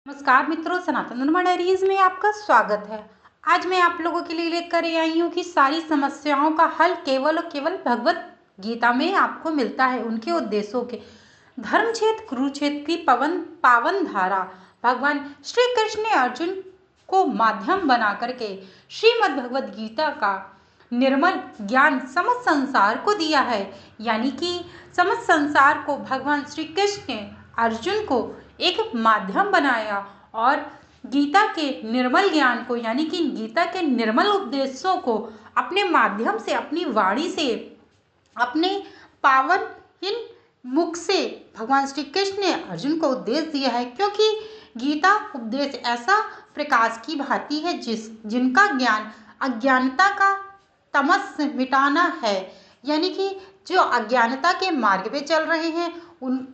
नमस्कार मित्रों, सनातन धर्म डायरीज में आपका स्वागत है। आज मैं आप लोगों के लिए लेकर आई हूँ कि सारी समस्याओं का हल केवल और केवल भगवत गीता में आपको मिलता है। उनके उद्देश्यों के धर्म क्षेत्र कुरुक्षेत्र की पावन धारा भगवान श्री कृष्ण ने अर्जुन को माध्यम बना करके श्रीमद् भगवद गीता का निर्मल ज्ञान समस्त संसार को दिया है। यानी कि समस्त संसार को भगवान श्री कृष्ण ने अर्जुन को एक माध्यम बनाया और गीता के निर्मल ज्ञान को यानी कि गीता के निर्मल उपदेशों को अपने माध्यम से, अपनी वाणी से, अपने पावन इन मुख से भगवान श्री कृष्ण ने अर्जुन को उपदेश दिया है। क्योंकि गीता उपदेश ऐसा प्रकाश की भांति है जिनका ज्ञान अज्ञानता का तमस मिटाना है। यानी कि जो अज्ञानता के मार्ग पे चल रहे हैं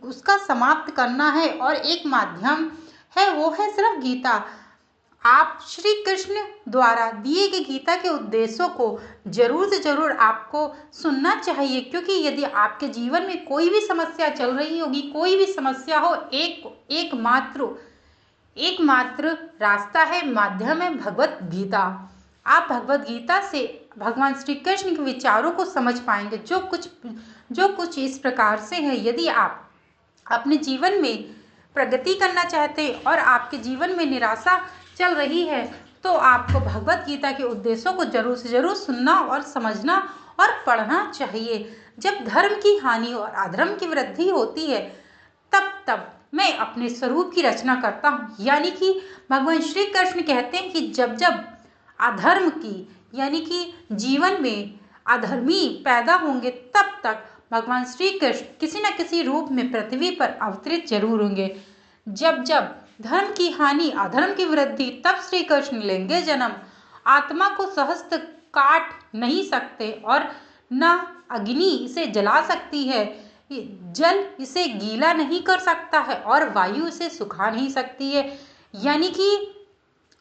उसका समाप्त करना है और एक माध्यम है, वो है सिर्फ गीता। आप श्री कृष्ण द्वारा दिए गए गीता के उद्देश्यों को जरूर से जरूर आपको सुनना चाहिए। क्योंकि यदि आपके जीवन में कोई भी समस्या चल रही होगी, कोई भी समस्या हो, एकमात्र रास्ता है, माध्यम है भगवत गीता। आप भगवत गीता से भगवान श्री कृष्ण के विचारों को समझ पाएंगे जो कुछ इस प्रकार से है। यदि आप अपने जीवन में प्रगति करना चाहते हैं और आपके जीवन में निराशा चल रही है तो आपको भगवत गीता के उद्देश्यों को जरूर से जरूर सुनना और समझना और पढ़ना चाहिए। जब धर्म की हानि और अधर्म की वृद्धि होती है तब मैं अपने स्वरूप की रचना करता हूँ। यानी कि भगवान श्री कृष्ण कहते हैं कि जब जब अधर्म की यानी कि जीवन में अधर्मी पैदा होंगे तब तक भगवान श्री कृष्ण किसी न किसी रूप में पृथ्वी पर अवतरित जरूर होंगे। जब जब धर्म की हानि, अधर्म की वृद्धि, तब श्री कृष्ण लेंगे जन्म। आत्मा को सहस्त्र काट नहीं सकते और न अग्नि इसे जला सकती है, जल इसे गीला नहीं कर सकता है और वायु इसे सुखा नहीं सकती है। यानी कि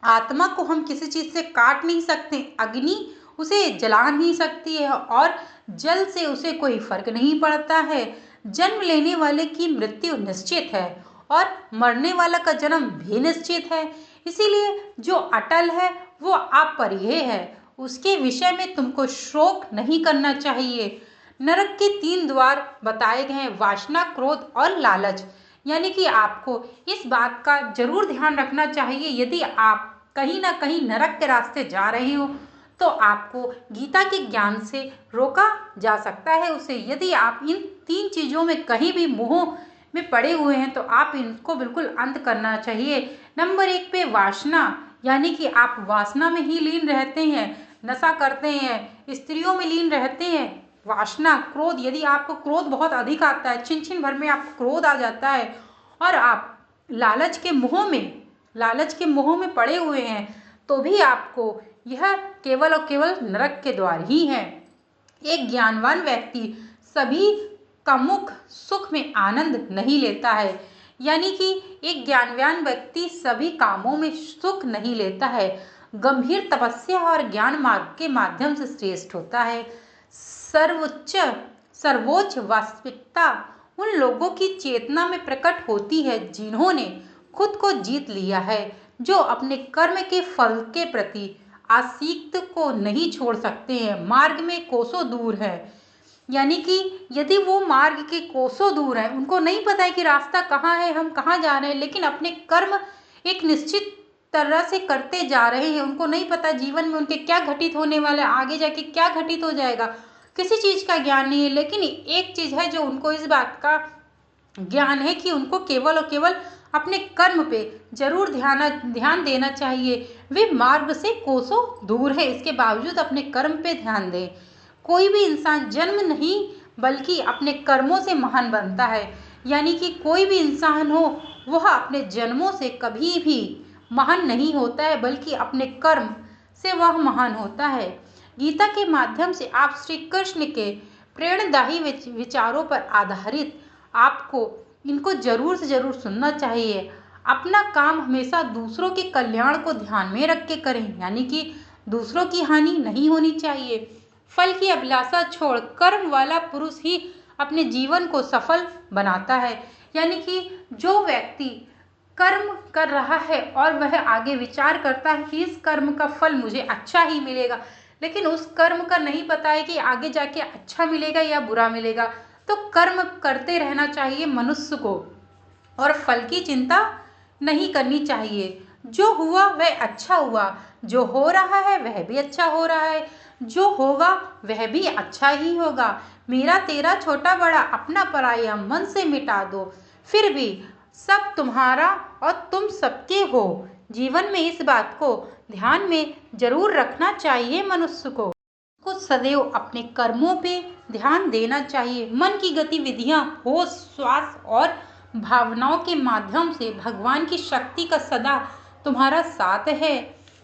आत्मा को हम किसी चीज से काट नहीं सकते, अग्नि उसे जला नहीं सकती है और जल से उसे कोई फर्क नहीं पड़ता है। जन्म लेने वाले की मृत्यु निश्चित है और मरने वाला का जन्म भी निश्चित है। इसीलिए जो अटल है वो अपरिमेय है, उसके विषय में तुमको शोक नहीं करना चाहिए। नरक के 3 द्वार बताए गए हैं, वासना, क्रोध और लालच। यानी कि आपको इस बात का जरूर ध्यान रखना चाहिए। यदि आप कहीं ना कहीं नरक के रास्ते जा रहे हो तो आपको गीता के ज्ञान से रोका जा सकता है उसे। यदि आप इन 3 चीजों में कहीं भी मोह में पड़े हुए हैं तो आप इनको बिल्कुल अंत करना चाहिए। नंबर 1 पे वासना, यानी कि आप वासना में ही लीन रहते हैं, नशा करते हैं, स्त्रियों में लीन रहते हैं। वासना, क्रोध, यदि आपको क्रोध बहुत अधिक आता है, छिन छिन भर में आपको क्रोध आ जाता है और आप लालच के मोह में पड़े हुए हैं तो भी आपको यह केवल और केवल नरक के द्वार ही है। एक ज्ञानवान व्यक्ति सभी का मुख सुख में आनंद नहीं लेता है। यानी कि एक ज्ञानवान व्यक्ति सभी कामों में सुख नहीं लेता है, गंभीर तपस्या और ज्ञान मार्ग के माध्यम से श्रेष्ठ होता है। सर्वोच्च वास्तविकता उन लोगों की चेतना में प्रकट होती है जिन्होंने खुद को जीत लिया है, जो अपने कर्म के फल के प्रति आसक्त को नहीं छोड़ सकते हैं, मार्ग में कोसों दूर है। यानी कि यदि वो मार्ग के कोसों दूर है, उनको नहीं पता है कि रास्ता कहाँ है, हम कहाँ जा रहे हैं, लेकिन अपने कर्म एक निश्चित तरह से करते जा रहे हैं। उनको नहीं पता जीवन में उनके क्या घटित होने वाला है, आगे जाके क्या घटित हो जाएगा, किसी चीज का ज्ञान नहीं है। लेकिन एक चीज है जो उनको इस बात का ज्ञान है कि उनको केवल और केवल अपने कर्म पे जरूर ध्यान देना चाहिए। वे मार्ग से कोसों दूर है, इसके बावजूद अपने कर्म पे ध्यान दें। कोई भी इंसान जन्म नहीं बल्कि अपने कर्मों से महान बनता है। यानी कि कोई भी इंसान हो वह अपने जन्मों से कभी भी महान नहीं होता है, बल्कि अपने कर्म से वह महान होता है। गीता के माध्यम से आप श्री कृष्ण के प्रेरणादायी विचारों पर आधारित आपको इनको जरूर से जरूर सुनना चाहिए। अपना काम हमेशा दूसरों के कल्याण को ध्यान में रख के करें, यानी कि दूसरों की हानि नहीं होनी चाहिए। फल की अभिलाषा छोड़ कर्म वाला पुरुष ही अपने जीवन को सफल बनाता है। यानी कि जो व्यक्ति कर्म कर रहा है और वह आगे विचार करता है कि इस कर्म का फल मुझे अच्छा ही मिलेगा, लेकिन उस कर्म का नहीं पता है कि आगे जाके अच्छा मिलेगा या बुरा मिलेगा। तो कर्म करते रहना चाहिए मनुष्य को और फल की चिंता नहीं करनी चाहिए। जो हुआ वह अच्छा हुआ, जो हो रहा है वह भी अच्छा हो रहा है, जो होगा वह भी अच्छा ही होगा। मेरा तेरा छोटा बड़ा अपना पराया मन से मिटा दो, फिर भी सब तुम्हारा और तुम सबके हो। जीवन में इस बात को ध्यान में जरूर रखना चाहिए मनुष्य को सदैव अपने कर्मों पे ध्यान देना चाहिए। मन की गतिविधियां होश, श्वास और भावनाओं के माध्यम से भगवान की शक्ति का सदा तुम्हारा साथ है।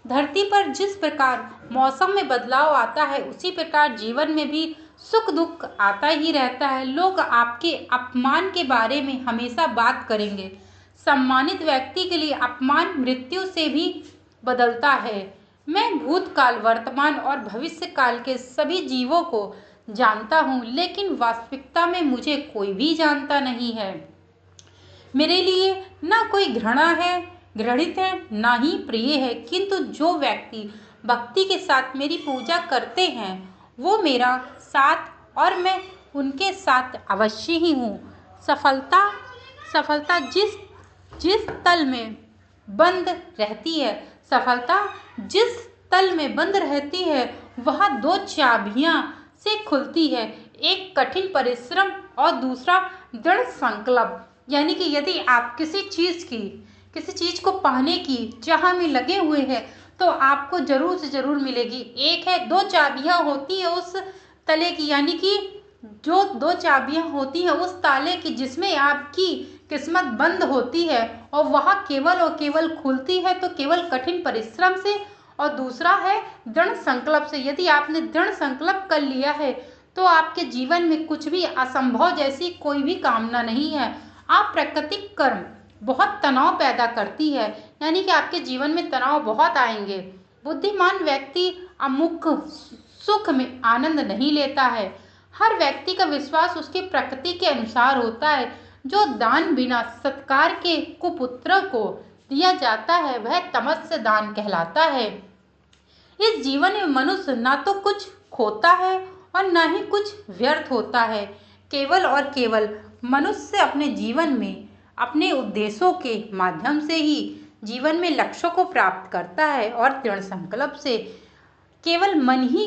धरती पर जिस प्रकार मौसम में बदलाव आता है, उसी प्रकार जीवन में भी सुख दुख आता ही रहता है। लोग आपके अपमान के बारे में हमेशा बात करेंगे। सम्मानित व्यक्ति के लिए अपमान मृत्यु से भी बदलता है। मैं भूतकाल, वर्तमान और भविष्य काल के सभी जीवों को जानता हूँ, लेकिन वास्तविकता में मुझे कोई भी जानता नहीं है। मेरे लिए ना कोई घृणित है, ना ही प्रिय है, किंतु जो व्यक्ति भक्ति के साथ मेरी पूजा करते हैं वो मेरा साथ और मैं उनके साथ अवश्य ही हूँ। सफलता जिस तल में बंद रहती है, सफलता जिस तल में बंद रहती है वह दो चाबियां से खुलती है, एक कठिन परिश्रम और दूसरा दृढ़ संकल्प। यानी कि यदि आप किसी चीज को पाने की चाह में लगे हुए हैं तो आपको जरूर से जरूर मिलेगी। एक है, दो चाबियां होती है उस तले की, यानी कि जो दो चाबियां होती हैं उस ताले की जिसमें आपकी किस्मत बंद होती है, और वह केवल और केवल खुलती है तो केवल कठिन परिश्रम से, और दूसरा है दृढ़ संकल्प से। यदि आपने दृढ़ संकल्प कर लिया है तो आपके जीवन में कुछ भी असंभव जैसी कोई भी कामना नहीं है। आप प्राकृतिक कर्म बहुत तनाव पैदा करती है, यानी कि आपके जीवन में तनाव बहुत आएंगे। बुद्धिमान व्यक्ति अमुक सुख में आनंद नहीं लेता है। हर व्यक्ति का विश्वास उसकी प्रकृति के अनुसार होता है। जो दान बिना सत्कार के कुपुत्र को दिया जाता है वह तमस्य दान कहलाता है। इस जीवन में मनुष्य ना तो कुछ खोता है और ना ही कुछ व्यर्थ होता है। केवल और केवल मनुष्य अपने जीवन में अपने उद्देश्यों के माध्यम से ही जीवन में लक्ष्यों को प्राप्त करता है और दृढ़ संकल्प से। केवल मन ही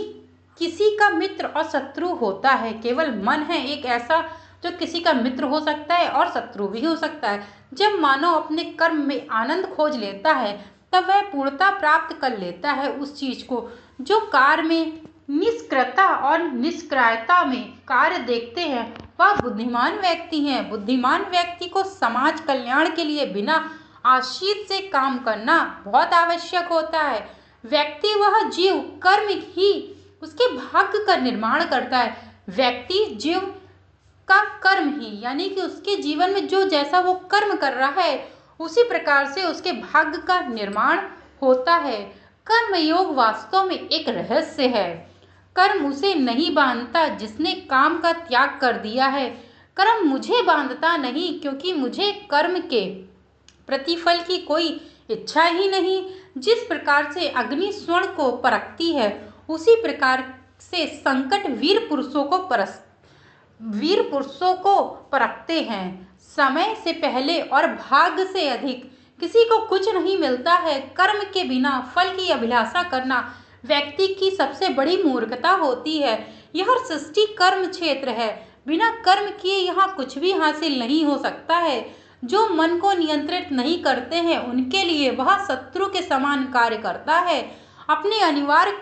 किसी का मित्र और शत्रु होता है। केवल मन है एक ऐसा जो किसी का मित्र हो सकता है और शत्रु भी हो सकता है। जब मानव अपने कर्म में आनंद खोज लेता है तब वह पूर्णता प्राप्त कर लेता है उस चीज को। जो कार्य में निष्क्रियता और निष्क्रियता में कार्य देखते हैं वह बुद्धिमान व्यक्ति हैं। बुद्धिमान व्यक्ति को समाज कल्याण के लिए बिना आशीष से काम करना बहुत आवश्यक होता है। व्यक्ति वह जीव कर्म ही उसके भाग्य का निर्माण करता है। व्यक्ति जीव का कर्म ही, यानी कि उसके जीवन में जो जैसा वो कर्म कर रहा है उसी प्रकार से उसके भाग्य का निर्माण होता है। कर्म योग वास्तव में एक रहस्य है। कर्म उसे नहीं बांधता जिसने काम का त्याग कर दिया है। कर्म मुझे बांधता नहीं, क्योंकि मुझे कर्म के प्रतिफल की कोई इच्छा ही नहीं। जिस प्रकार से अग्नि स्वर्ण को परखती है उसी प्रकार से संकट वीर पुरुषों को परखते हैं। समय से पहले और भाग्य से अधिक किसी को कुछ नहीं मिलता है। कर्म के बिना फल की अभिलाषा करना व्यक्ति की सबसे बड़ी मूर्खता होती है। यह सृष्टि कर्म क्षेत्र है, बिना कर्म किए यहाँ कुछ भी हासिल नहीं हो सकता है। जो मन को नियंत्रित नहीं करते हैं उनके लिए वह शत्रु के समान कार्य करता है। अपने अनिवार्य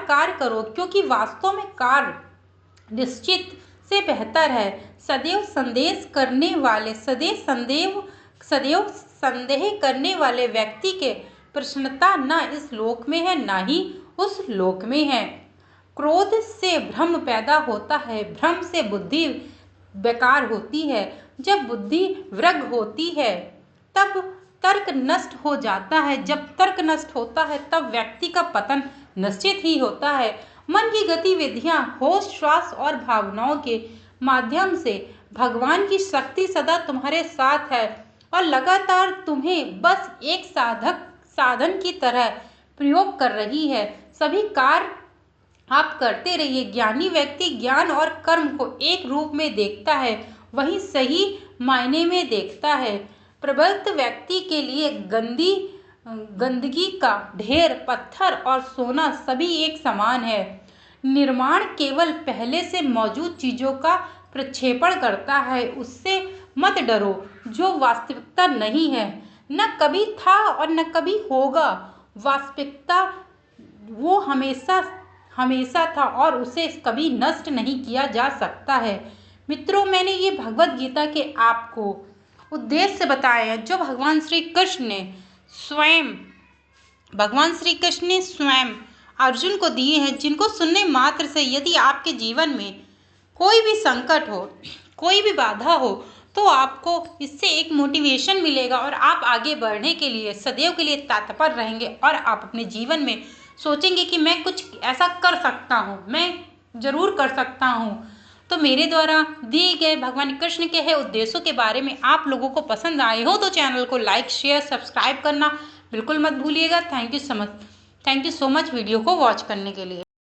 कार्य करो, क्योंकि वास्तव में कार्य निश्चित से बेहतर है। सदैव संदेह करने वाले व्यक्ति के प्रसन्नता न इस लोक में है न ही उस लोक में है। क्रोध से भ्रम पैदा होता है, भ्रम से बुद्धि बेकार होती है। जब बुद्धि वृग होती है तब तर्क नष्ट हो जाता है। जब तर्क नष्ट होता है तब व्यक्ति का पतन निश्चित ही होता है। मन की गतिविधियां होश, श्वास और भावनाओं के माध्यम से भगवान की शक्ति सदा तुम्हारे साथ है और लगातार तुम्हें बस एक साधन की तरह प्रयोग कर रही है। सभी कार्य आप करते रहिए। ज्ञानी व्यक्ति ज्ञान और कर्म को एक रूप में देखता है, वही सही मायने में देखता है। प्रबुद्ध व्यक्ति के लिए गंदगी का ढेर, पत्थर और सोना सभी एक समान है। निर्माण केवल पहले से मौजूद चीजों का प्रक्षेपण करता है। उससे मत डरो जो वास्तविकता नहीं है, न कभी था और न कभी होगा। वास्तविकता वो हमेशा था और उसे कभी नष्ट नहीं किया जा सकता है। मित्रों, मैंने ये भगवत गीता के आपको उद्देश्य से बताए हैं जो भगवान श्री कृष्ण ने स्वयं अर्जुन को दिए हैं, जिनको सुनने मात्र से यदि आपके जीवन में कोई भी संकट हो, कोई भी बाधा हो, तो आपको इससे एक मोटिवेशन मिलेगा और आप आगे बढ़ने के लिए सदैव के लिए तत्पर रहेंगे और आप अपने जीवन में सोचेंगे कि मैं कुछ ऐसा कर सकता हूँ, मैं जरूर कर सकता हूँ। तो मेरे द्वारा दिए गए भगवान कृष्ण के है उद्देश्यों के बारे में आप लोगों को पसंद आए हो तो चैनल को लाइक, शेयर, सब्सक्राइब करना बिल्कुल मत भूलिएगा। Thank you so much video को वॉच करने के लिए।